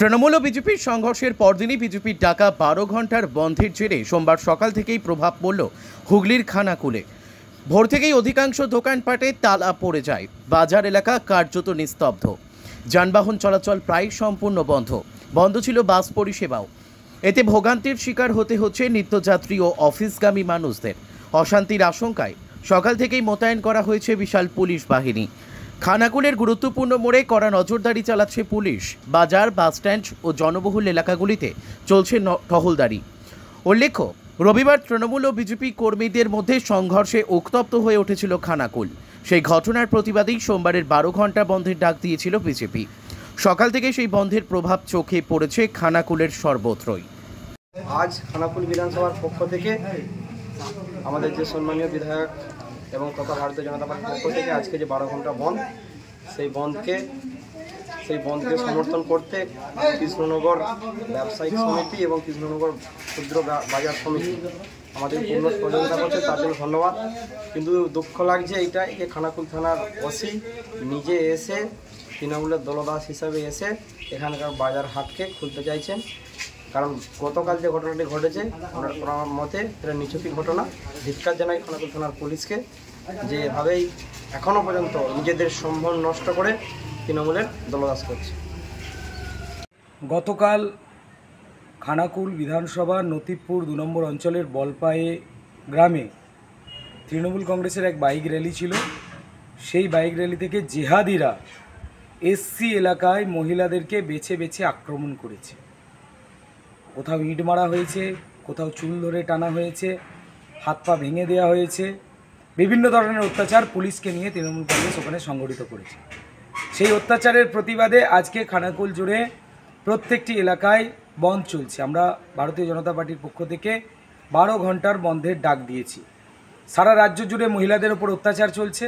তৃণমূল ও বিজেপির সংঘর্ষের পরদিনই বিজেপির ডাকা 12 ঘন্টার বন্ধের জেরে সোমবার সকাল থেকেই প্রভাব পড়ল হুগলির খানাকুলে। ভোর থেকেই অধিকাংশ দোকানপাটে তালা পড়ে যায়, বাজার এলাকা কার্যত নিস্তব্ধ, যানবাহন চলাচল প্রায় সম্পূর্ণ বন্ধ ছিল বাস পরিষেবাও। এতে ভোগান্তির শিকার হতে হচ্ছে নিত্যযাত্রী ও অফিসগামী মানুষদের। অশান্তির আশঙ্কায় সকাল থেকেই মোতায়েন করা হয়েছে বিশাল পুলিশ বাহিনী। খানাকুলের গুরুত্বপূর্ণ মোড়ে কড়া নজরদারি চালাচ্ছে পুলিশ। বাজার, বাসস্ট্যান্ড ও জনবহুল এলাকাগুলিতে চলছে টহলদারি। উল্লেখ্য, রবিবার তৃণমূল ও বিজেপি কর্মীদের মধ্যে সংঘর্ষে উত্তপ্ত হয়ে উঠেছিল খানাকুল। সেই ঘটনার প্রতিবাদেই সোমবারের 12 ঘন্টা বন্ধের ডাক দিয়েছিল বিজেপি। সকাল থেকে সেই বন্ধের প্রভাব চোখে পড়েছে খানাকুলের সর্বত্রই। আজ খানাকুল বিধানসভার পক্ষ থেকে আমাদের যে সম্মানীয় বিধায়ক এবং তথা ভারতীয় জনতা পার্টির পক্ষ থেকে আজকে যে 12 ঘন্টা বন্ধ, সেই বন্ধকে সমর্থন করতে কৃষ্ণনগর ব্যবসায়িক সমিতি এবং কৃষ্ণনগর ক্ষুদ্র বাজার সমিতি আমাদের পূর্ণ সহযোগিতা করছে, তার জন্য ধন্যবাদ। কিন্তু দুঃখ লাগছে এইটাই যে খানাকুল থানার ওসি নিজে এসে তৃণমূলের দলদাস হিসাবে এসে এখানকার বাজার হাটকে খুলতে চাইছেন। কারণ গতকাল যে ঘটনাটি ঘটেছে আমার মতে এটা নিছকই ঘটনা। ধিক্কার জানাই খানাকুল থানার পুলিশকে, যে এভাবেই এখনও পর্যন্ত নিজেদের সম্মান নষ্ট করে তৃণমূলের দলদাস করছে। গতকাল খানাকুল বিধানসভার নতিবপুর 2 নম্বর অঞ্চলের বলপায়ে গ্রামে তৃণমূল কংগ্রেসের এক বাইক র্যালি ছিল। সেই বাইক র্যালি থেকে জেহাদিরা এসসি এলাকায় মহিলাদেরকে বেছে বেছে আক্রমণ করেছে। কোথাও ইট মারা হয়েছে, কোথাও চুল ধরে টানা হয়েছে, হাত পা ভেঙে দেওয়া হয়েছে। বিভিন্ন ধরনের অত্যাচার পুলিশকে নিয়ে তৃণমূল কংগ্রেস ওখানে সংগঠিত করেছে। সেই অত্যাচারের প্রতিবাদে আজকে খানাকুল জুড়ে প্রত্যেকটি এলাকায় বন্ধ চলছে। আমরা ভারতীয় জনতা পার্টির পক্ষ থেকে 12 ঘন্টার বন্ধের ডাক দিয়েছি। সারা রাজ্য জুড়ে মহিলাদের ওপর অত্যাচার চলছে।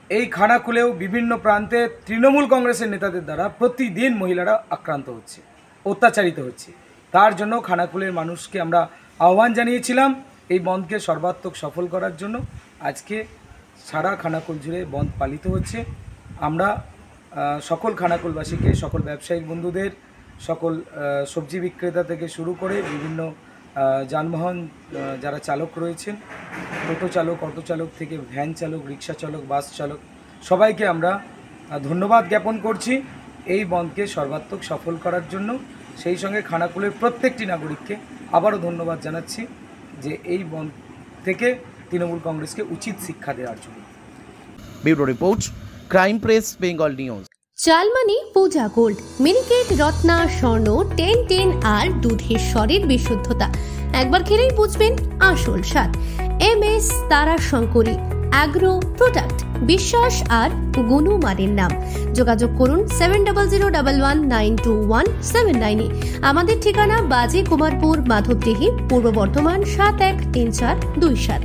এই খানাকুলেও বিভিন্ন প্রান্তে তৃণমূল কংগ্রেসের নেতাদের দ্বারা প্রতিদিন মহিলারা আক্রান্ত হচ্ছে, অত্যাচারিত হচ্ছে। তার জন্য খানাকুলের মানুষকে আমরা আহ্বান জানিয়েছিলাম এই বন্ধকে সর্বাত্মক সফল করার জন্য। আজকে সারা খানাকুল জুড়ে বন্ধ পালিত হচ্ছে। আমরা সকল খানাকুলবাসীকে, সকল ব্যবসায়িক বন্ধুদের, সকল সবজি বিক্রেতা থেকে শুরু করে বিভিন্ন যানবাহন যারা চালক রয়েছেন, টোটো চালক, অটো চালক থেকে ভ্যান চালক, রিক্সা চালক, বাস চালক, সবাইকে আমরা ধন্যবাদ জ্ঞাপন করছি এই বন্ধকে সর্বাত্মক সফল করার জন্য। সেই সঙ্গে খানাকুলের প্রত্যেকটি নাগরিককে আবারও ধন্যবাদ জানাচ্ছি যে এই বন্ধ থেকে তৃণমূল কংগ্রেসকে উচিত শিক্ষা দেওয়ার জন্য। Bureau report, crime press, Bengal news. চালমানি পূজা গোল্ড, মিনিকেট, রত্না, স্বর্ণ 10 আর দুধের স্বরের বিশুদ্ধতা। একবার খেলেই বুঝবেন আসল স্বাদ। MS তারা শঙ্করী অ্যাগ্রো প্রোডাক্ট, বিশ্বাস আর গুণমানের নাম। যোগাযোগ করুন 7011192179 এ। আমাদের ঠিকানা বাজে কুমারপুর, মাধবদেহি, পূর্ব বর্ধমান 713427।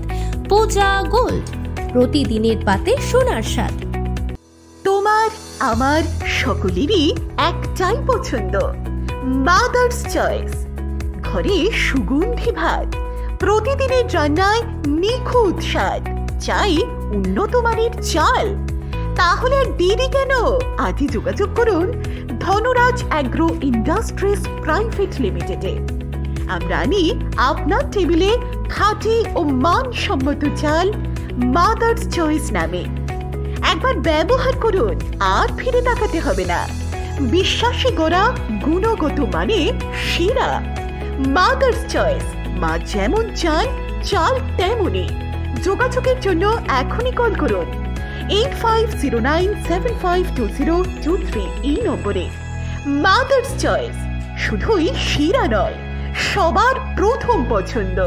পূজা গোল্ড, প্রতিদিনের পাতে সোনার স্বাদ। তোমার আমার সকলেরই একটাই পছন্দ, মাদার্স চয়েস। ঘরে সুগন্ধি ভাত, প্রতিদিনের রান্নায় নিখুঁত স্বাদ, চাই উন্নত মানের চাল। তাহলে আর দেরি কেন? আজই যোগাযোগ করুন ধনরাজ অ্যাগ্রো ইন্ডাস্ট্রিজ প্রাইভেট লিমিটেডে। আমরা আনি আপনার টেবিলে খাঁটি ও মানসম্মত চাল মাদার্স চয়েস নামে। একবার ব্যবহার করুন, আর ফিরে তাকাতে হবে না। বিশ্বাসী গোড়া, গুণগত মানে সেরা। মাদার্স চয়েস, মা যেমন চান চাল তেমনই। যোগাযোগের জন্য এখনই কল করুন 8509752023 এই নম্বরে। মাদার্স চয়েস শুধুই সেরা নয়, সবার প্রথম পছন্দ।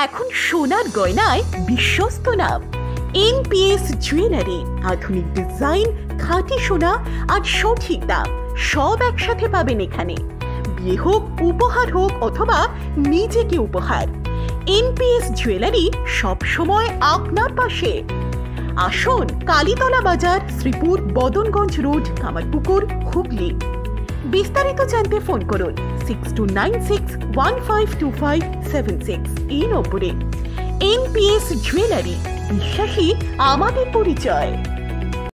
এখন সোনার গয়নায় বিশ্বস্ত নাম NPS জুয়েলারি। আধুনিক ডিজাইন, খাঁটি সোনা আর সঠিক দাম সব একসাথে পাবেন এখানে। বিয়ে হোক, উপহার হোক অথবা নিজেকে উপহার, NPS জুয়েলারি সব সময় আপনার পাশে। আসুন কালীতলা বাজার, শ্রীপুর, বদনগঞ্জ রোড, কামারপুকুর, হুগলি। বিস্তারিত জানতে ফোন করুন 6296152576 এই নম্বরে। NPS জুয়েলারি, বিশ্বাসী আমাদের পরিচয়।